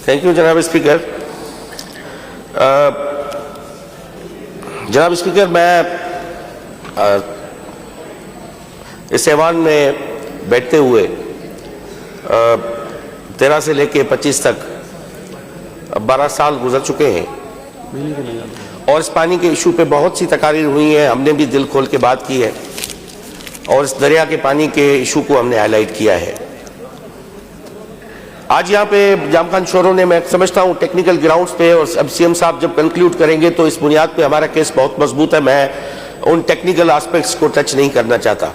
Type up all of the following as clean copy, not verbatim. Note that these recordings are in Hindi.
थैंक यू जनाब स्पीकर। जनाब स्पीकर, मैं इस ऐवान में बैठते हुए 13 से लेके 25 तक 12 साल गुजर चुके हैं और इस पानी के इशू पे बहुत सी तकारीर हुई हैं। हमने भी दिल खोल के बात की है और इस दरिया के पानी के इशू को हमने हाईलाइट किया है। आज यहाँ पे जाम खान शोरों ने, मैं समझता हूँ टेक्निकल ग्राउंड्स पे, और अब सीएम साहब जब कंक्लूड करेंगे तो इस बुनियाद पे हमारा केस बहुत मजबूत है। मैं उन टेक्निकल एस्पेक्ट्स को टच नहीं करना चाहता।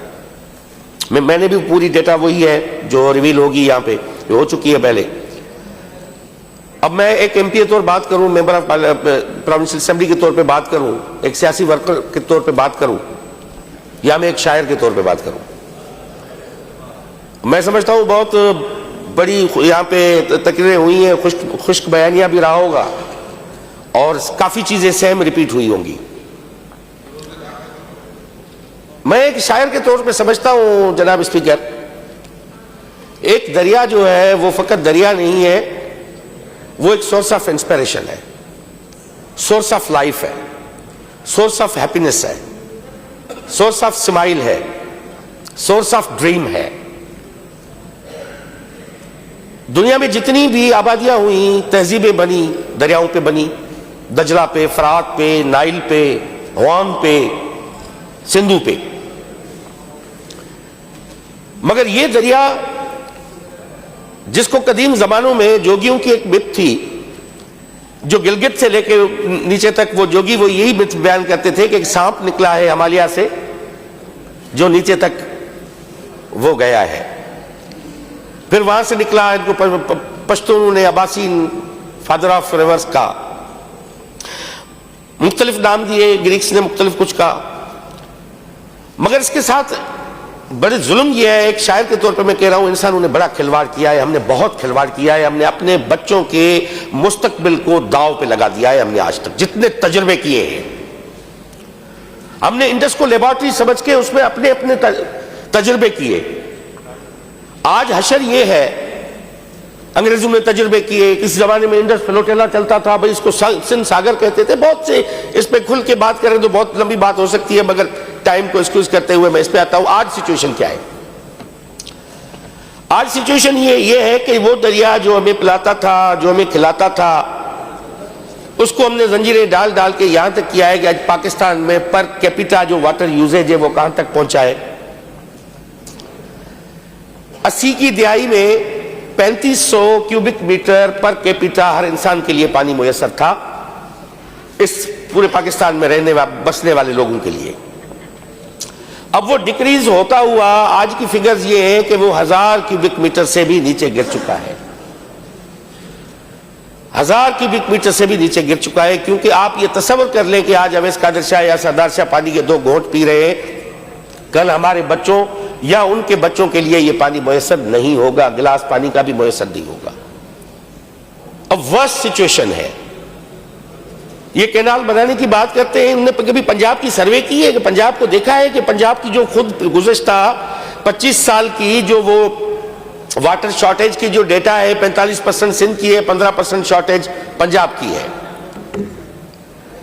मैंने भी पूरी डेटा वही है जो रिवील होगी यहाँ पे, जो हो चुकी है पहले। अब मैं एक एमपी के तौर पर बात करूं, मेंबर ऑफ प्रोविंशियल असेंबली के तौर पे बात करूं, एक सियासी वर्कर के तौर पे बात करूं, या मैं एक शायर के तौर पे बात करूं। मैं समझता हूं बहुत बड़ी यहाँ पे तकरीरें हुई हैं, खुश्क बयानियां भी रहा होगा और काफी चीजें सेम रिपीट हुई होंगी। मैं एक शायर के तौर पे समझता हूं जनाब स्पीकर, एक दरिया जो है वो फकत दरिया नहीं है, वो एक सोर्स ऑफ इंस्पिरेशन है, सोर्स ऑफ लाइफ है, सोर्स ऑफ हैप्पीनेस है, सोर्स ऑफ स्माइल है, सोर्स ऑफ ड्रीम है। दुनिया में जितनी भी आबादियां हुई, तहजीबें बनी, दरियाओं पे बनी, दजला पे, फरात पे, नाइल पे, हुआम पे, सिंधु पे, मगर ये दरिया जिसको कदीम जमानों में जोगियों की एक मिथ थी, जो गिलगित से लेके नीचे तक वो जोगी वो यही मिथ बयान करते थे कि एक सांप निकला है हिमालय से जो नीचे तक वो गया है, फिर वहां से निकला, इनको पश्तूनों ने अबासीन फादर ऑफ रिवर्स का मुख्तलिफ नाम दिए, ग्रीक्स ने मुख्तलिफ कुछ का। मगर इसके साथ बड़े जुल्म यह है, एक शायर के तौर पर मैं कह रहा हूं, इंसानों ने बड़ा खिलवाड़ किया है, हमने बहुत खिलवाड़ किया है, हमने अपने बच्चों के मुस्तकबिल को दाव पे लगा दिया है। हमने आज तक जितने तजुर्बे किए हैं, हमने इंडस को लेबोरेटरी समझ के उसमें अपने अपने तजुर्बे किए। आज हशर ये है, अंग्रेजों ने तजुर्बे किए, इस जमाने में इंडस फ्लोटेला चलता था, भाई इसको सिंध सागर कहते थे। बहुत से इस पे खुल के बात करें तो बहुत लंबी बात हो सकती है, मगर टाइम को एक्सक्यूज करते हुए मैं इस पे आता हूं। आज सिचुएशन क्या है? आज सिचुएशन ये है कि वो दरिया जो हमें पिलाता था, जो हमें खिलाता था, उसको हमने जंजीरें डाल डाल के यहां तक किया है कि आज पाकिस्तान में पर कैपिटा जो वाटर यूजेज है वो कहां तक पहुंचा है। 80 की दिहाई में 3500 क्यूबिक मीटर पर कैपिटा हर इंसान के लिए पानी मुयस्सर था, इस पूरे पाकिस्तान में रहने बसने वाले लोगों के लिए। अब वो डिक्रीज होता हुआ आज की फिगर्स ये है कि वो 1000 क्यूबिक मीटर से भी नीचे गिर चुका है, 1000 क्यूबिक मीटर से भी नीचे गिर चुका है। क्योंकि आप ये तस्वर कर लें कि आज अवैस कादिर शाह या सरदार शाह पानी के 2 घोंट पी रहे हैं, कल हमारे बच्चों या उनके बच्चों के लिए ये पानी मुयस्सर नहीं होगा, गिलास पानी का भी मुयस्सर नहीं होगा। अब वर्स्ट सिचुएशन है। ये कैनाल बनाने की बात करते हैं, इन्होंने कभी पंजाब की सर्वे की है कि पंजाब को देखा है कि पंजाब की जो खुद गुज़श्ता 25 साल की जो वो वाटर शॉर्टेज की जो डेटा है, 45% सिंध की है, 15% शॉर्टेज पंजाब की है।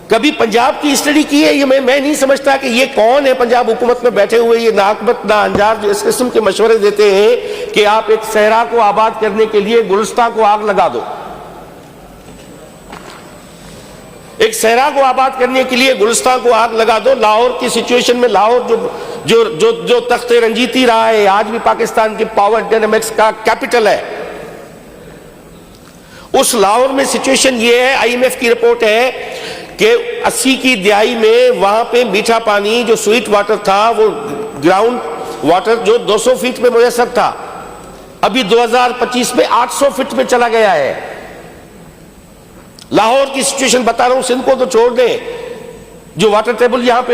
कभी पंजाब की स्टडी की है? ये मैं नहीं समझता कि ये कौन है पंजाब हुकूमत में बैठे हुए ये नाकबत ना अंजार जो इस किस्म के मशवरे देते हैं कि आप एक सहरा को आबाद करने के लिए गुलिस्तान को आग लगा दो। एक सहरा को आबाद करने के लिए गुलिस्तान को आग लगा दो। लाहौर की सिचुएशन में, लाहौर जो तख्ते रंजीती रहा है, आज भी पाकिस्तान के पावर डायनामिक्स का कैपिटल है, उस लाहौर में सिचुएशन ये है, IMF की रिपोर्ट है कि 80 की दिहाई में वहां पे मीठा पानी जो स्वीट वाटर था, वो ग्राउंड वाटर जो 200 फीट में मुयस्सर था, अभी 2025 में 800 फीट में चला गया है। लाहौर की सिचुएशन बता रहा हूं, सिंध को तो छोड़ दें, जो वाटर टेबल यहां पे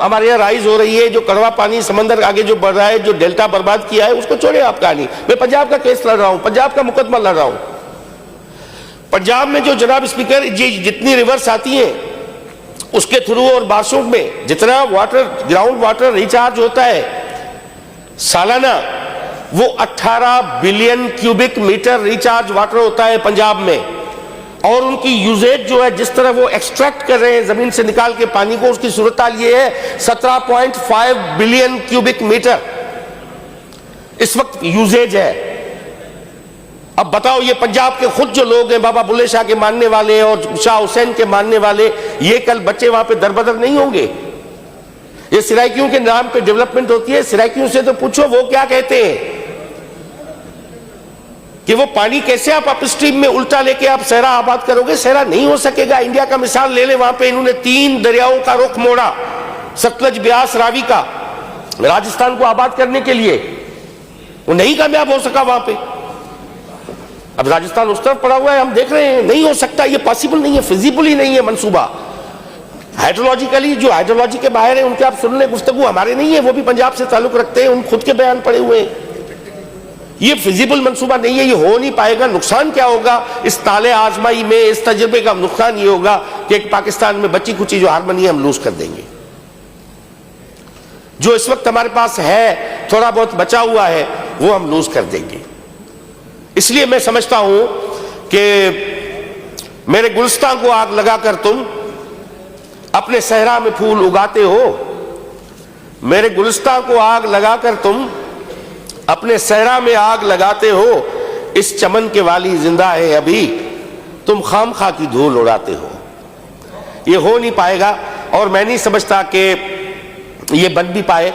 हमारे यहां राइज हो रही है, जो कड़वा पानी समंदर आगे जो बढ़ रहा है, जो डेल्टा बर्बाद किया है, उसको छोड़े आप कहानी। मैं पंजाब का केस लड़ रहा हूं, पंजाब का मुकदमा लड़ रहा हूं। पंजाब में जो जनाब स्पीकर जितनी रिवर्स आती हैं उसके थ्रू और बारिशों में जितना वाटर ग्राउंड वाटर रिचार्ज होता है सालाना, वो 18 billion cubic metre recharge water होता है पंजाब में, और उनकी यूजेज जो है, जिस तरह वो एक्सट्रैक्ट कर रहे हैं जमीन से निकाल के पानी को, उसकी सूरत हाल ये है 17.5 बिलियन क्यूबिक मीटर इस वक्त यूजेज है। अब बताओ, ये पंजाब के खुद जो लोग हैं, बाबा बुल्ले शाह के मानने वाले और शाह हुसैन के मानने वाले, ये कल बच्चे वहां पे दरबदर नहीं होंगे? ये सिराइकियों के नाम पे डेवलपमेंट होती है। सिराइकियों से तो पूछो वो क्या कहते हैं कि वो पानी कैसे आप अपस्ट्रीम में उल्टा लेके आप सहरा आबाद करोगे? सहरा नहीं हो सकेगा। इंडिया का मिसाल ले ले, वहां पे इन्होंने 3 दरियाओं का रुख मोड़ा, सतलज, ब्यास, रावी का, राजस्थान को आबाद करने के लिए। वो नहीं कामयाब हो सका वहां पे। अब राजस्थान उस तरफ पड़ा हुआ है, हम देख रहे हैं, नहीं हो सकता, ये पॉसिबल नहीं है, फिजिबल ही नहीं है मंसूबा। हाइड्रोलॉजिकली जो हाइड्रोलॉजी के बाहर है उनके आप सुन ले गुफ्तगू, हमारे नहीं है, वो भी पंजाब से ताल्लुक रखते हैं, उन खुद के बयान पड़े हुए हैं। ये फिजिबल मंसूबा नहीं है, ये हो नहीं पाएगा। नुकसान क्या होगा इस ताले आजमाई में, इस तजुर्बे का नुकसान ये होगा कि एक पाकिस्तान में बची कुची जो हारमोनी हम लूज कर देंगे। जो इस वक्त हमारे पास है, थोड़ा बहुत बचा हुआ है, वो हम लूज कर देंगे। इसलिए मैं समझता हूं कि मेरे गुलिस्तान को आग लगाकर तुम अपने सहरा में फूल उगाते हो, मेरे गुलिस्तान को आग लगाकर तुम अपने सहरा में आग लगाते हो, इस चमन के वाली जिंदा है अभी, तुम खामखा की धूल उड़ाते हो। ये हो नहीं पाएगा, और मैं नहीं समझता कि ये बन भी पाए,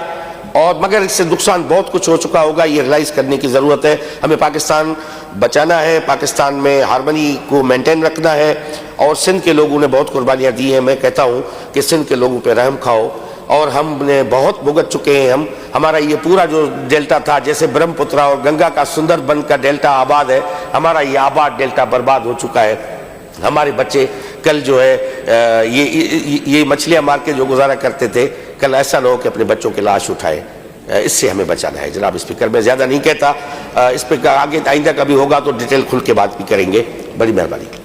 और मगर इससे नुकसान बहुत कुछ हो चुका होगा। ये रियलाइज करने की जरूरत है। हमें पाकिस्तान बचाना है, पाकिस्तान में हार्मनी को मेंटेन रखना है, और सिंध के लोगों ने बहुत कुर्बानियां दी हैं। मैं कहता हूं कि सिंध के लोगों पे रहम खाओ, और हमने बहुत भुगत चुके हैं। हमारा ये पूरा जो डेल्टा था, जैसे ब्रह्मपुत्रा और गंगा का सुंदरबन का डेल्टा आबाद है, हमारा ये आबाद डेल्टा बर्बाद हो चुका है। हमारे बच्चे कल जो है ये मछलियां मार के जो गुजारा करते थे, कल ऐसा ना हो कि अपने बच्चों की लाश उठाए। इससे हमें बचाना है। जनाब स्पीकर, मैं ज्यादा नहीं कहता, इस पर आगे आइंदा कभी होगा तो डिटेल खुल के बात भी करेंगे। बड़ी मेहरबानी।